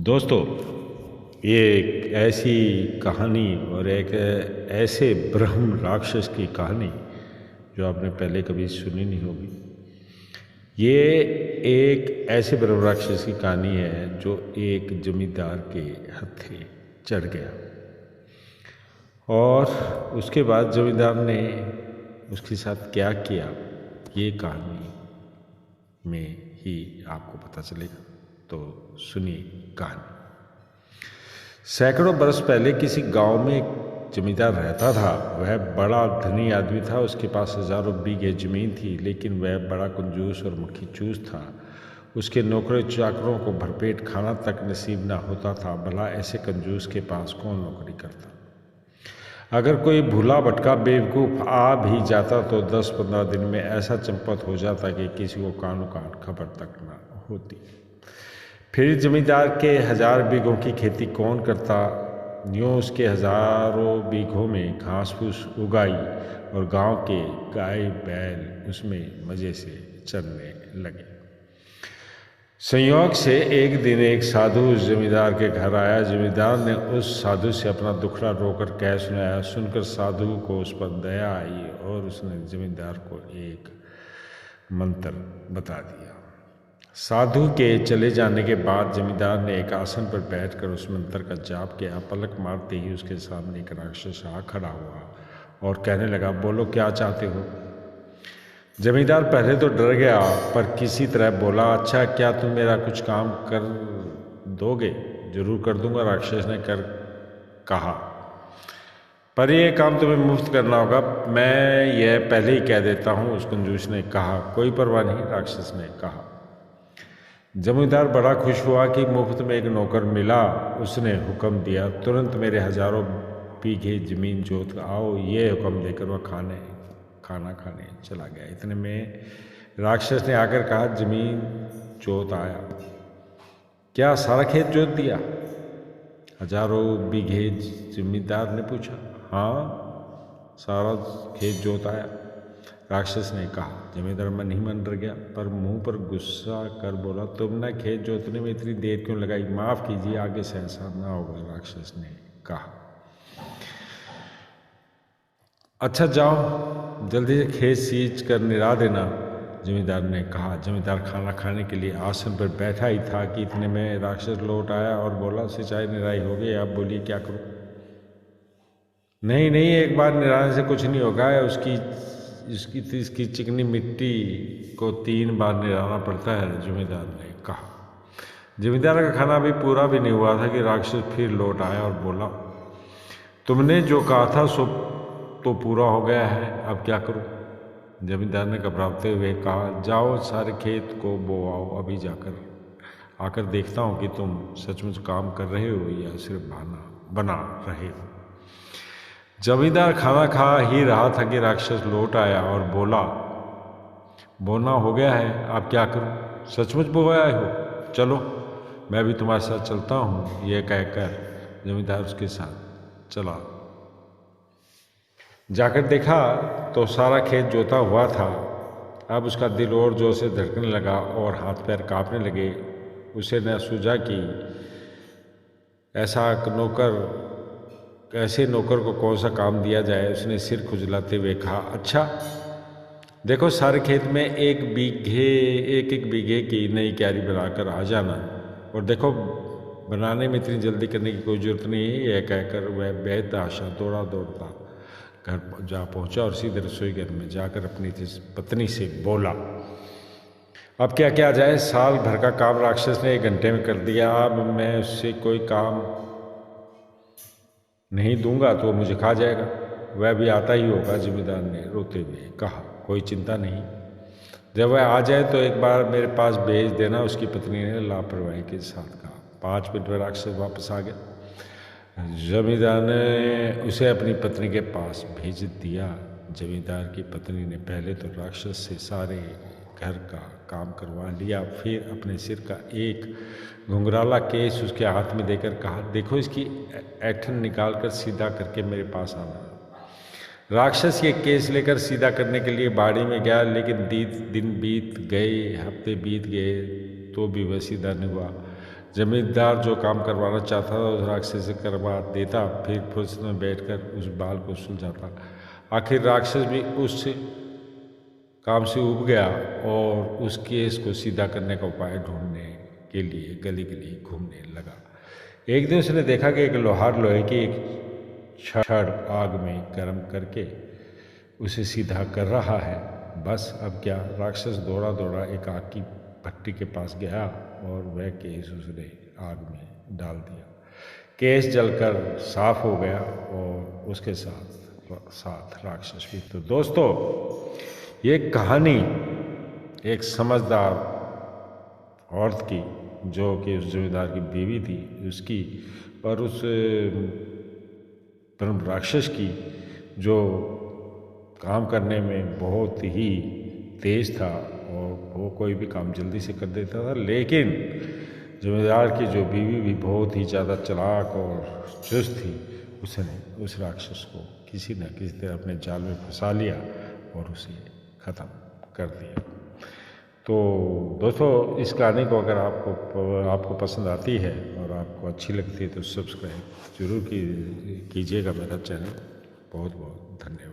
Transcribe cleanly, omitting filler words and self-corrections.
दोस्तों, ये एक ऐसी कहानी और एक ऐसे ब्रह्म राक्षस की कहानी जो आपने पहले कभी सुनी नहीं होगी। ये एक ऐसे ब्रह्म राक्षस की कहानी है जो एक जमींदार के हत्थे चढ़ गया और उसके बाद जमींदार ने उसके साथ क्या किया, ये कहानी में ही आपको पता चलेगा। तो सुनिए कहानी। सैकड़ों बरस पहले किसी गांव में एक जमींदार रहता था। वह बड़ा धनी आदमी था। उसके पास हजारों बीघे जमीन थी, लेकिन वह बड़ा कंजूस और मक्खी चूस था। उसके नौकरों चाकरों को भरपेट खाना तक नसीब ना होता था। भला ऐसे कंजूस के पास कौन नौकरी करता। अगर कोई भूला भटका बेवकूफ़ आ भी जाता तो 10-15 दिन में ऐसा चंपत हो जाता कि किसी को कानो कान खबर तक न होती। फिर जमींदार के 1000 बीघों की खेती कौन करता। यूँ उसके हजारों बीघों में घास फूस उगाई और गांव के गाय बैल उसमें मज़े से चरने लगे। संयोग से एक दिन एक साधु उस जमींदार के घर आया। जमींदार ने उस साधु से अपना दुखड़ा रोकर कह सुनाया। सुनकर साधु को उस पर दया आई और उसने जमींदार को एक मंत्र बता दिया। साधु के चले जाने के बाद जमींदार ने एक आसन पर बैठकर उस मंत्र का जाप किया। पलक मारते ही उसके सामने एक राक्षस आ खड़ा हुआ और कहने लगा, बोलो क्या चाहते हो। जमींदार पहले तो डर गया, पर किसी तरह बोला, अच्छा क्या तुम मेरा कुछ काम कर दोगे। जरूर कर दूंगा, राक्षस ने कर कहा, पर यह काम तुम्हें मुफ्त करना होगा। मैं यह पहले ही कह देता हूँ, उस कंजूस ने कहा। कोई परवाह नहीं, राक्षस ने कहा। जमींदार बड़ा खुश हुआ कि मुफ्त में एक नौकर मिला। उसने हुक्म दिया, तुरंत मेरे हजारों बीघे जमीन जोत आओ। ये हुक्म देकर वह खाना खाने चला गया। इतने में राक्षस ने आकर कहा, जमीन जोत आया। क्या सारा खेत जोत दिया। हजारों बीघे जमींदार ने पूछा। हाँ, सारा खेत जोत आया, राक्षस ने कहा। जमींदार मन ही मन डर गया, पर मुंह पर गुस्सा कर बोला, तुमने खेत जोतने में इतनी देर क्यों लगाई। माफ कीजिए, आगे से ऐसा ना होगा, राक्षस ने कहा। अच्छा जाओ, जल्दी से खेत सींच कर निरा देना, जमींदार ने कहा। जमींदार खाना खाने के लिए आसन पर बैठा ही था कि इतने में राक्षस लौट आया और बोला, सिंचाई निराई हो गई, आप बोलिए क्या करूं। नहीं नहीं, एक बार निराने से कुछ नहीं होगा। इसकी चिकनी मिट्टी को 3 बार निराना पड़ता है, जमींदार ने कहा। जमींदार का खाना अभी पूरा भी नहीं हुआ था कि राक्षस फिर लौट आया और बोला, तुमने जो कहा था सो तो पूरा हो गया है, अब क्या करूं। जमींदार ने घबराते हुए कहा, जाओ सारे खेत को बोआओ, अभी जाकर आकर देखता हूं कि तुम सचमुच काम कर रहे हो या सिर्फ बना रहे हो। जमींदार खाना खा ही रहा था कि राक्षस लौट आया और बोला, बोना हो गया है, आप क्या करूं। सचमुच बो आए हो, चलो मैं भी तुम्हारे साथ चलता हूं। यह कहकर जमींदार उसके साथ चला। जाकर देखा तो सारा खेत जोता हुआ था। अब उसका दिल और जोर से धड़कने लगा और हाथ पैर कांपने लगे। उसे न सूझा कि ऐसे नौकर को कौन सा काम दिया जाए। उसने सिर खुजलाते हुए कहा, अच्छा देखो, सारे खेत में एक एक बीघे की नई क्यारी बनाकर आ जाना। और देखो, बनाने में इतनी जल्दी करने की कोई जरूरत नहीं है। यह कहकर वह बेतहाशा दौड़ता घर जा पहुंचा और सीधे रसोई घर में जाकर अपनी पत्नी से बोला, अब क्या किया जाए। साल भर का काम राक्षस ने 1 घंटे में कर दिया। अब मैं उससे कोई काम नहीं दूंगा तो मुझे खा जाएगा। वह भी आता ही होगा, जमींदार ने रोते हुए कहा। कोई चिंता नहीं, जब वह आ जाए तो एक बार मेरे पास भेज देना, उसकी पत्नी ने लापरवाही के साथ कहा। 5 मिनट में राक्षस वापस आ गया। जमींदार ने उसे अपनी पत्नी के पास भेज दिया। जमींदार की पत्नी ने पहले तो राक्षस से सारे घर का काम करवा लिया, फिर अपने सिर का एक घुंघराला केस उसके हाथ में देकर कहा, देखो इसकी ऐंठन निकाल कर सीधा करके मेरे पास आना। राक्षस ये केस लेकर सीधा करने के लिए बाड़ी में गया, लेकिन दिन बीत गए, हफ्ते बीत गए तो भी वह सीधा नहीं हुआ। जमींदार जो काम करवाना चाहता था उस राक्षस से करवा देता, फिर फुर्सत में बैठकर उस बाल को सुलझाता। आखिर राक्षस भी उस काम से उब गया और उस केस को सीधा करने का उपाय ढूंढने के लिए गली गली घूमने लगा। एक दिन उसने देखा कि एक लोहार लोहे की एक छड़ आग में गर्म करके उसे सीधा कर रहा है। बस अब क्या, राक्षस दौड़ा दौड़ा एक आग की भट्टी के पास गया और वह केस उसने आग में डाल दिया। केस जलकर साफ हो गया और उसके साथ साथ राक्षस भी। तो दोस्तों, ये कहानी एक समझदार औरत की, जो कि उस जमींदार की बीवी थी, उसकी और उस ब्रह्म राक्षस की, जो काम करने में बहुत ही तेज था और वो कोई भी काम जल्दी से कर देता था। लेकिन जमींदार की जो बीवी भी बहुत ही ज़्यादा चालाक और चुस्त थी, उसने उस राक्षस को किसी न किसी तरह अपने जाल में फंसा लिया और उसे ख़त्म कर दिया। तो दोस्तों, इस कहानी को अगर आपको पसंद आती है और आपको अच्छी लगती है तो सब्सक्राइब जरूर कीजिएगा मेरा चैनल। बहुत बहुत धन्यवाद।